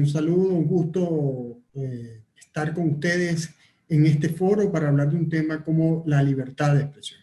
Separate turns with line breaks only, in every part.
Un saludo, un gusto estar con ustedes en este foro para hablar de un tema como la libertad de expresión.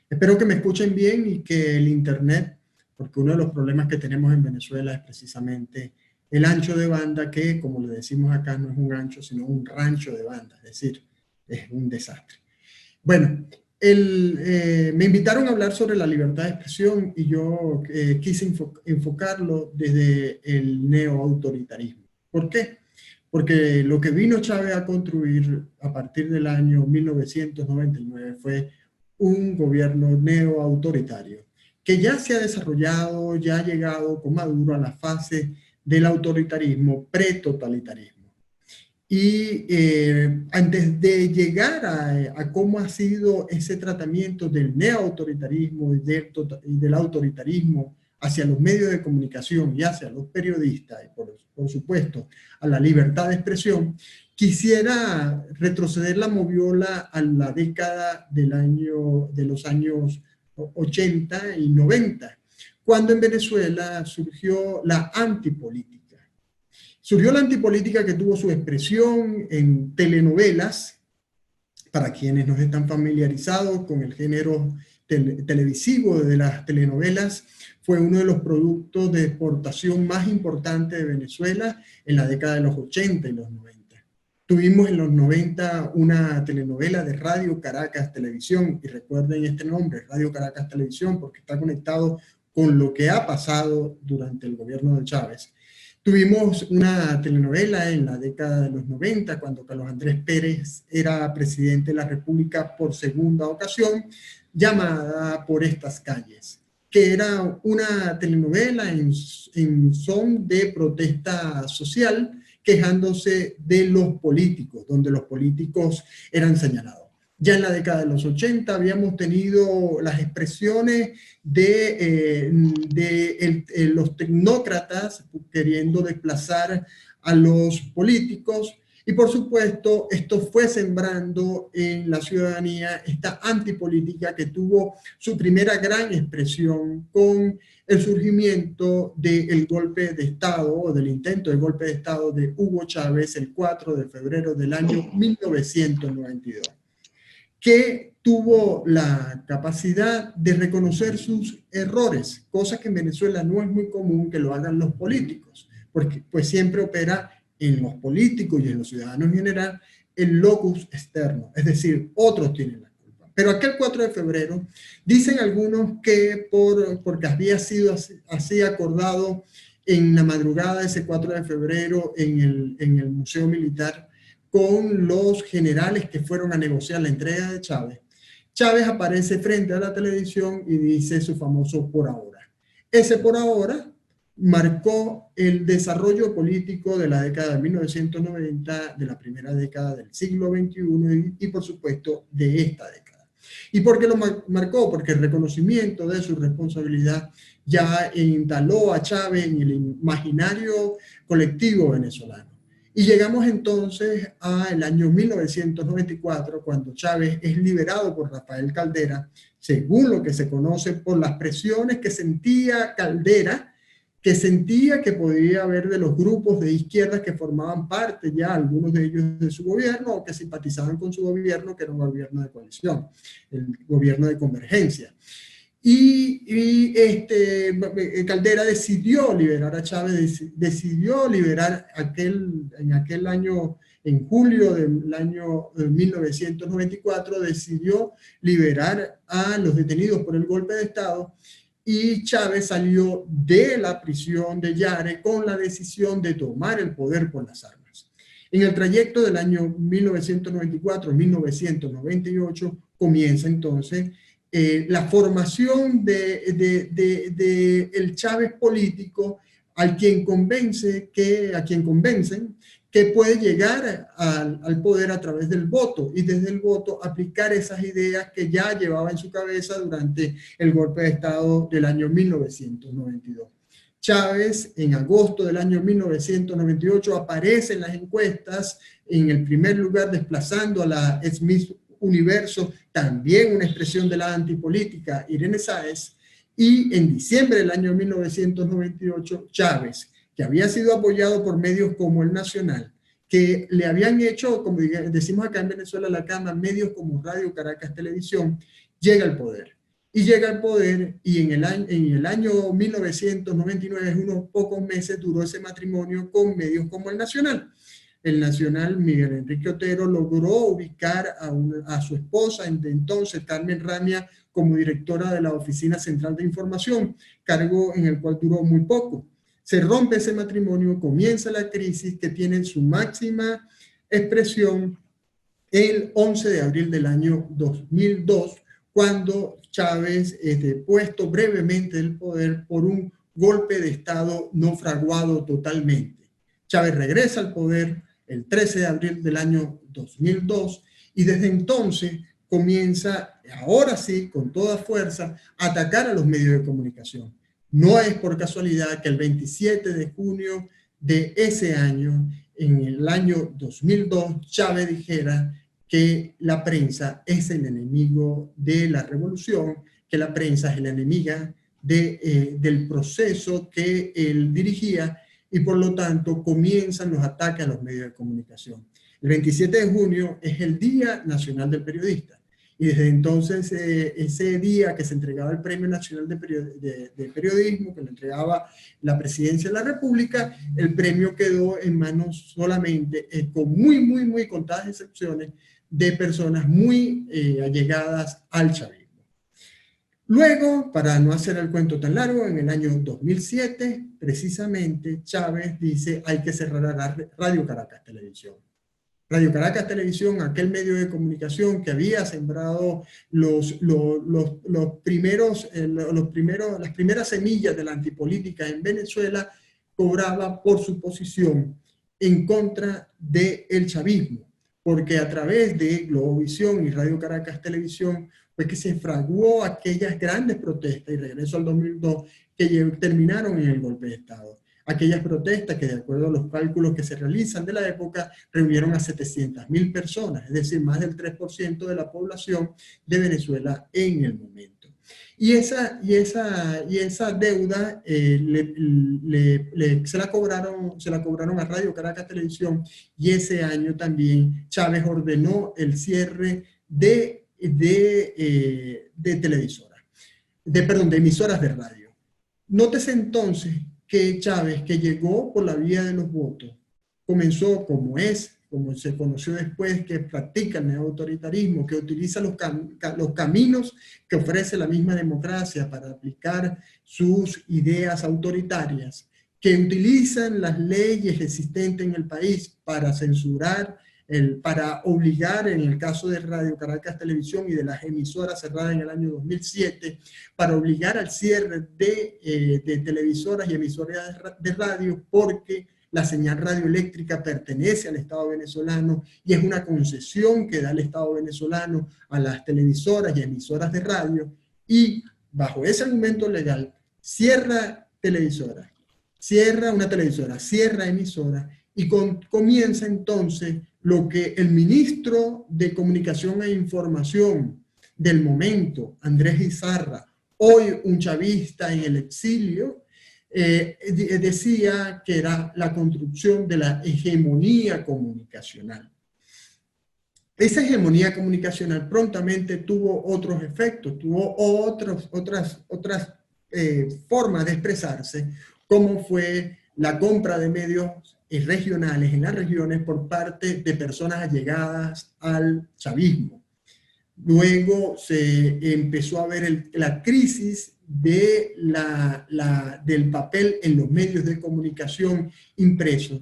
Espero que me escuchen bien y que el Internet, porque uno de los problemas que tenemos en Venezuela es precisamente el ancho de banda, que como le decimos acá no es un ancho, sino un rancho de banda, es decir, es un desastre. Bueno, me invitaron a hablar sobre la libertad de expresión y yo quise enfocarlo desde el neoautoritarismo. ¿Por qué? Porque lo que vino Chávez a construir a partir del año 1999 fue un gobierno neoautoritario que ya se ha desarrollado, ya ha llegado con Maduro a la fase del autoritarismo pre-totalitarismo. Y antes de llegar a cómo ha sido ese tratamiento del neoautoritarismo y del autoritarismo hacia los medios de comunicación y hacia los periodistas, y por supuesto a la libertad de expresión, quisiera retroceder la moviola a la década de los años 80 y 90, cuando en Venezuela surgió la antipolítica. Surgió la antipolítica que tuvo su expresión en telenovelas, para quienes no están familiarizados con el género televisivo de las telenovelas, fue uno de los productos de exportación más importantes de Venezuela en la década de los 80 y los 90. Tuvimos en los 90 una telenovela de Radio Caracas Televisión, y recuerden este nombre, Radio Caracas Televisión, porque está conectado con lo que ha pasado durante el gobierno de Chávez. Tuvimos una telenovela en la década de los 90, cuando Carlos Andrés Pérez era presidente de la República por segunda ocasión, llamada Por estas calles, que era una telenovela en son de protesta social, quejándose de los políticos, donde los políticos eran señalados. Ya en la década de los 80 habíamos tenido las expresiones de los tecnócratas queriendo desplazar a los políticos, y por supuesto esto fue sembrando en la ciudadanía esta antipolítica que tuvo su primera gran expresión con el surgimiento del golpe de Estado, o del intento de golpe de Estado de Hugo Chávez el 4 de febrero del año 1992. Que tuvo la capacidad de reconocer sus errores, cosa que en Venezuela no es muy común que lo hagan los políticos, porque pues siempre opera en los políticos y en los ciudadanos en general el locus externo, es decir, otros tienen la culpa. Pero aquel 4 de febrero, dicen algunos que porque había sido así acordado en la madrugada de ese 4 de febrero en el Museo Militar, con los generales que fueron a negociar la entrega de Chávez. Chávez aparece frente a la televisión y dice su famoso por ahora. Ese por ahora marcó el desarrollo político de la década de 1990, de la primera década del siglo XXI y por supuesto de esta década. ¿Y por qué lo marcó? Porque el reconocimiento de su responsabilidad ya instaló a Chávez en el imaginario colectivo venezolano. Y llegamos entonces al año 1994, cuando Chávez es liberado por Rafael Caldera, según lo que se conoce por las presiones que sentía Caldera, que sentía que podía haber de los grupos de izquierda que formaban parte ya, algunos de ellos de su gobierno, o que simpatizaban con su gobierno, que era un gobierno de coalición, el gobierno de convergencia. Caldera decidió liberar a Chávez, decidió liberar en aquel año, en julio del año 1994, decidió liberar a los detenidos por el golpe de Estado, y Chávez salió de la prisión de Yare con la decisión de tomar el poder por las armas. En el trayecto del año 1994-1998 comienza entonces la formación de el Chávez político, a quien convencen que puede llegar al poder a través del voto, y desde el voto aplicar esas ideas que ya llevaba en su cabeza durante el golpe de Estado del año 1992. Chávez, en agosto del año 1998, aparece en las encuestas en el primer lugar, desplazando a la Miss Universo, también una expresión de la antipolítica, Irene Sáez, y en diciembre del año 1998, Chávez, que que había sido apoyado por medios como El Nacional, que le habían hecho, como decimos acá en Venezuela, la cama, medios como Radio Caracas Televisión, llega al poder. Y llega al poder y en el año 1999, unos pocos meses, duró ese matrimonio con medios como El Nacional. El Nacional, Miguel Enrique Otero, logró ubicar a su esposa, entonces Carmen Ramia, como directora de la Oficina Central de Información, cargo en el cual duró muy poco. Se rompe ese matrimonio, comienza la crisis que tiene su máxima expresión el 11 de abril del año 2002, cuando Chávez es depuesto brevemente del poder por un golpe de Estado no fraguado totalmente. Chávez regresa al poder el 13 de abril del año 2002 y desde entonces comienza, ahora sí, con toda fuerza, a atacar a los medios de comunicación. No es por casualidad que el 27 de junio de ese año, en el año 2002, Chávez dijera que la prensa es el enemigo de la revolución, que la prensa es la enemiga del proceso que él dirigía y por lo tanto comienzan los ataques a los medios de comunicación. El 27 de junio es el Día Nacional del Periodista y desde entonces ese día que se entregaba el Premio Nacional de Periodismo, que lo entregaba la Presidencia de la República, el premio quedó en manos solamente, con muy contadas excepciones, de personas muy allegadas al chavismo. Luego, para no hacer el cuento tan largo, en el año 2007, precisamente, Chávez dice hay que cerrar a Radio Caracas Televisión. Radio Caracas Televisión, aquel medio de comunicación que había sembrado las primeras semillas de la antipolítica en Venezuela, cobraba por su posición en contra del chavismo, porque a través de Globovisión y Radio Caracas Televisión fue que se fraguó aquellas grandes protestas, y regreso al 2002, que terminaron en el golpe de Estado. Aquellas protestas que, de acuerdo a los cálculos que se realizan de la época, reunieron a 700.000 personas, es decir, más del 3% de la población de Venezuela en el momento. Y esa deuda se la cobraron a Radio Caracas Televisión, y ese año también Chávez ordenó el cierre de emisoras de radio. Nótese entonces que Chávez, que llegó por la vía de los votos, comenzó como se conoció después, que practica el neoautoritarismo, que utiliza los caminos que ofrece la misma democracia para aplicar sus ideas autoritarias, que utilizan las leyes existentes en el país para censurar, para obligar, en el caso de Radio Caracas Televisión y de las emisoras cerradas en el año 2007, para obligar al cierre de televisoras y emisoras de radio, porque la señal radioeléctrica pertenece al Estado venezolano y es una concesión que da el Estado venezolano a las televisoras y emisoras de radio, y bajo ese argumento legal cierra televisora, cierra una televisora, cierra emisora, y comienza entonces lo que el ministro de Comunicación e Información del momento, Andrés Izarra, hoy un chavista en el exilio, decía que era la construcción de la hegemonía comunicacional. Esa hegemonía comunicacional prontamente tuvo otros efectos, tuvo otras formas de expresarse, como fue la compra de medios regionales en las regiones por parte de personas allegadas al chavismo. Luego se empezó a ver la crisis del papel en los medios de comunicación impresos,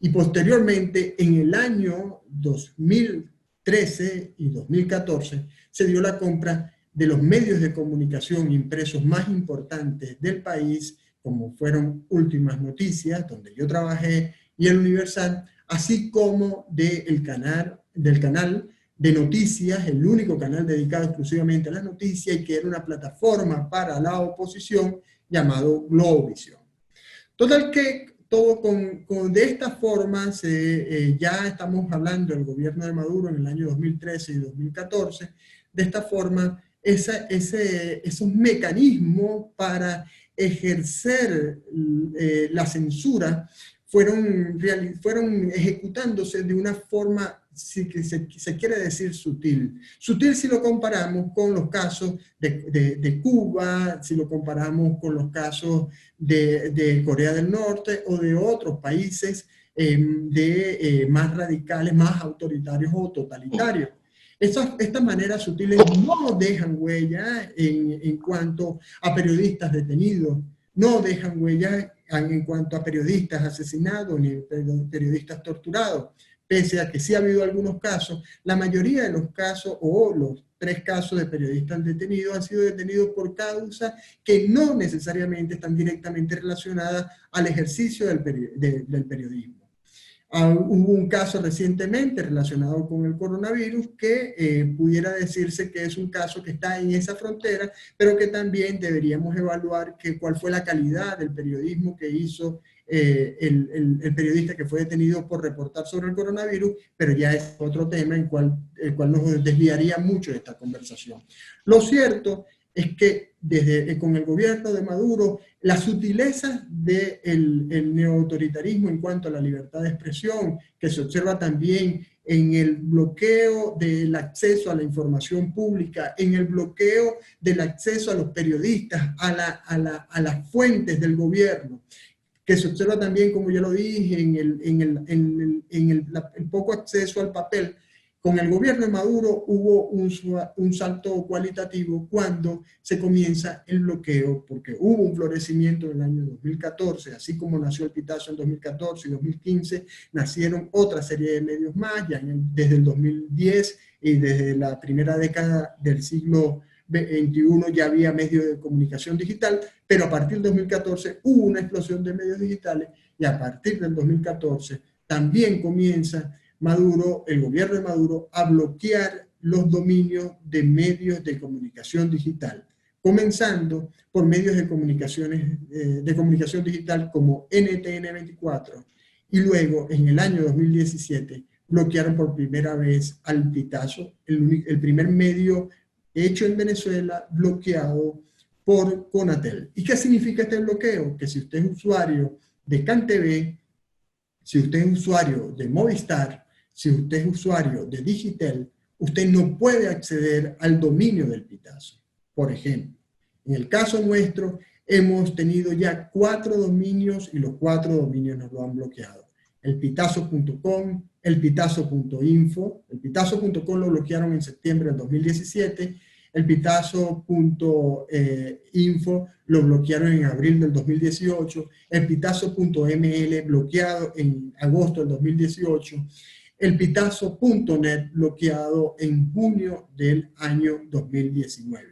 y posteriormente en el año 2013 y 2014 se dio la compra de los medios de comunicación impresos más importantes del país, como fueron Últimas Noticias, donde yo trabajé, y El Universal, así como del canal de noticias, el único canal dedicado exclusivamente a las noticias y que era una plataforma para la oposición, llamado Globovisión. Total que de esta forma, ya estamos hablando del gobierno de Maduro en el año 2013 y 2014, de esta forma esos mecanismos para ejercer la censura fueron ejecutándose de una forma, si se quiere decir, sutil. Sutil si lo comparamos con los casos de Cuba, si lo comparamos con los casos de Corea del Norte o de otros países más radicales, más autoritarios o totalitarios. Estas maneras sutiles no dejan huella en cuanto a periodistas detenidos, no dejan huella en cuanto a periodistas asesinados ni periodistas torturados, pese a que sí ha habido algunos casos. La mayoría de los casos, o los 3 casos de periodistas detenidos, han sido detenidos por causas que no necesariamente están directamente relacionadas al ejercicio del periodismo. Hubo un caso recientemente relacionado con el coronavirus que pudiera decirse que es un caso que está en esa frontera, pero que también deberíamos evaluar cuál fue la calidad del periodismo que hizo el periodista que fue detenido por reportar sobre el coronavirus, pero ya es otro tema el cual nos desviaría mucho de esta conversación. Lo cierto es que con el gobierno de Maduro, las sutilezas del neoautoritarismo en cuanto a la libertad de expresión, que se observa también en el bloqueo del acceso a la información pública, en el bloqueo del acceso a los periodistas, a las fuentes del gobierno, que se observa también, como ya lo dije, en el poco acceso al papel. Con el gobierno de Maduro hubo un salto cualitativo cuando se comienza el bloqueo, porque hubo un florecimiento en el año 2014, así como nació el Pitazo en 2014 y 2015, nacieron otra serie de medios más, ya desde el 2010 y desde la primera década del siglo XXI ya había medios de comunicación digital, pero a partir del 2014 hubo una explosión de medios digitales y a partir del 2014 también comienza el gobierno de Maduro, a bloquear los dominios de medios de comunicación digital, comenzando por medios de comunicación digital como NTN24, y luego en el año 2017 bloquearon por primera vez al Pitazo, el primer medio hecho en Venezuela bloqueado por Conatel. ¿Y qué significa este bloqueo? Que si usted es usuario de CanTV, si usted es usuario de Movistar, si usted es usuario de Digitel, usted no puede acceder al dominio del Pitazo. Por ejemplo, en el caso nuestro, hemos tenido ya 4 dominios y los 4 dominios nos lo han bloqueado. El pitazo.com, el pitazo.info, el pitazo.com lo bloquearon en septiembre del 2017, el pitazo.info lo bloquearon en abril del 2018, el pitazo.ml bloqueado en agosto del 2018, el pitazo.net bloqueado en junio del año 2019.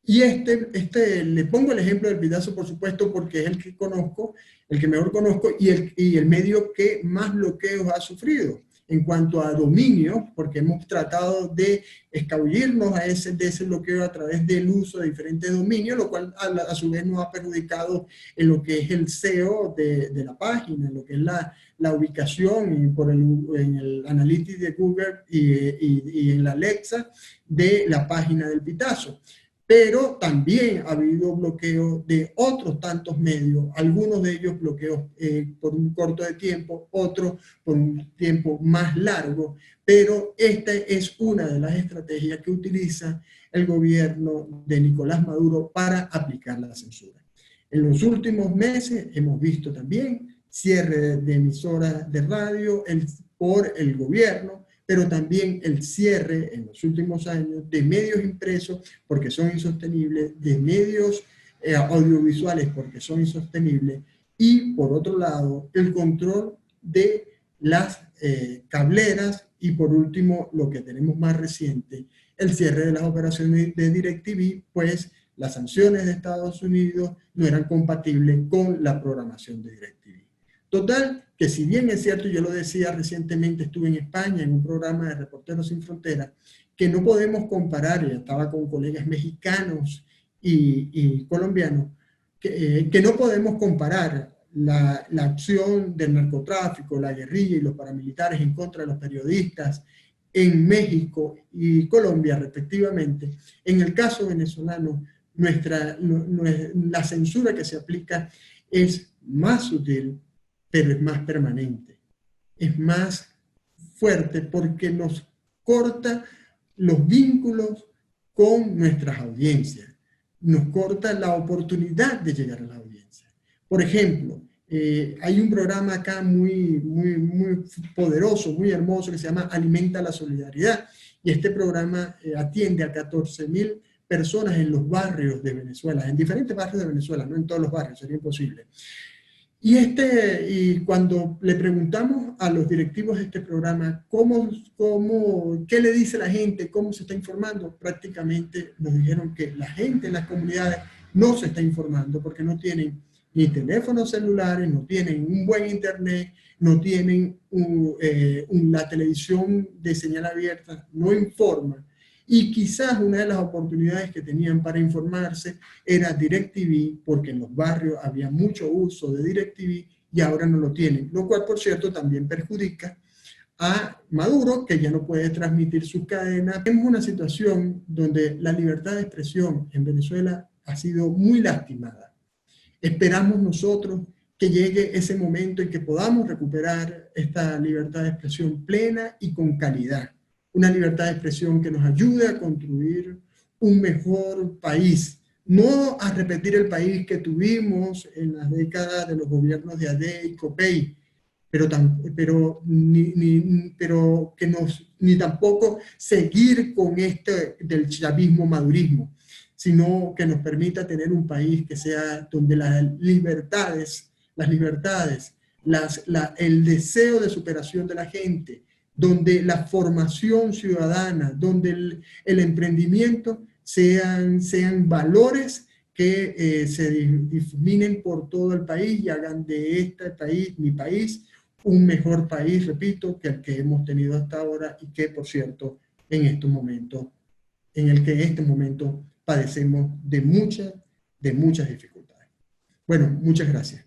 Y le pongo el ejemplo del Pitazo, por supuesto, porque es el que conozco, el que mejor conozco y el medio que más bloqueos ha sufrido en cuanto a dominio, porque hemos tratado de escabullirnos de ese bloqueo a través del uso de diferentes dominios, lo cual a su vez nos ha perjudicado en lo que es el SEO de la página, en lo que es la ubicación en el Analytics de Google y en la Alexa de la página del Pitazo. Pero también ha habido bloqueos de otros tantos medios, algunos de ellos bloqueos por un corto de tiempo, otros por un tiempo más largo, pero esta es una de las estrategias que utiliza el gobierno de Nicolás Maduro para aplicar la censura. En los últimos meses hemos visto también cierre de emisoras de radio por el gobierno, pero también el cierre en los últimos años de medios impresos porque son insostenibles, de medios audiovisuales porque son insostenibles, y por otro lado el control de las cableras, y por último lo que tenemos más reciente, el cierre de las operaciones de DirecTV, pues las sanciones de Estados Unidos no eran compatibles con la programación de DirecTV. Total, que si bien es cierto, yo lo decía recientemente, estuve en España en un programa de Reporteros Sin Fronteras, que no podemos comparar, y estaba con colegas mexicanos y colombianos, que no podemos comparar la acción del narcotráfico, la guerrilla y los paramilitares en contra de los periodistas en México y Colombia respectivamente. En el caso venezolano, la censura que se aplica es más sutil, pero es más permanente, es más fuerte porque nos corta los vínculos con nuestras audiencias, nos corta la oportunidad de llegar a la audiencia. Por ejemplo, hay un programa acá muy poderoso, muy hermoso, que se llama Alimenta la Solidaridad, y este programa atiende a 14.000 personas en los barrios de Venezuela, en diferentes barrios de Venezuela, no en todos los barrios, sería imposible. Y cuando le preguntamos a los directivos de este programa qué le dice la gente, cómo se está informando, prácticamente nos dijeron que la gente en las comunidades no se está informando porque no tienen ni teléfonos celulares, no tienen un buen internet, no tienen la televisión de señal abierta, no informa. Y quizás una de las oportunidades que tenían para informarse era DirecTV, porque en los barrios había mucho uso de DirecTV y ahora no lo tienen, lo cual, por cierto, también perjudica a Maduro, que ya no puede transmitir sus cadenas. Tenemos una situación donde la libertad de expresión en Venezuela ha sido muy lastimada. Esperamos nosotros que llegue ese momento en que podamos recuperar esta libertad de expresión plena y con calidad. Una libertad de expresión que nos ayude a construir un mejor país, no a repetir el país que tuvimos en las décadas de los gobiernos de Ade y Copey, pero ni tampoco seguir con este del chavismo-madurismo, sino que nos permita tener un país que sea donde el deseo de superación de la gente, donde la formación ciudadana, donde el emprendimiento sean valores que se difuminen por todo el país y hagan de este país, mi país, un mejor país, repito, que el que hemos tenido hasta ahora y que, por cierto, en este momento padecemos de muchas dificultades. Bueno, muchas gracias.